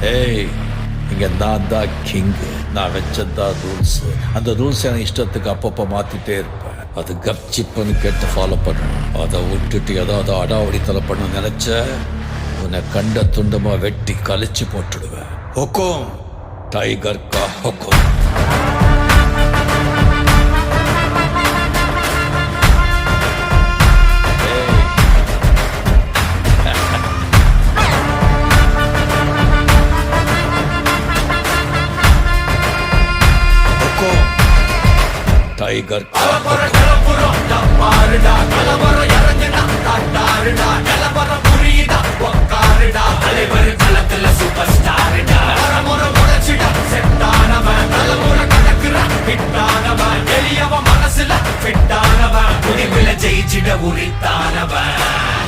ஏய், இங்க நான் தான் கிங்கு. நான் வச்சதான் ரூல்ஸ். அந்த ரூல்ஸ் என் இஷ்டத்துக்கு அப்பப்போ மாத்திட்டே இருப்பேன். அது கப்சிப்புன்னு கேட்டு ஃபாலோ பண்ணணும். அதை விட்டுட்டு ஏதாவது அடாவடித்தலை பண்ண நினைச்ச உன்னை கண்ட துண்டமா வெட்டி கழிச்சு போட்டுடுவேன். ஹொக்கும், டைகர் கா ஹொக்கும். டைகர் மனசுல ஃபிட்டானவன், முடிவுல ஜெயிச்சிட உரித்தானவன்.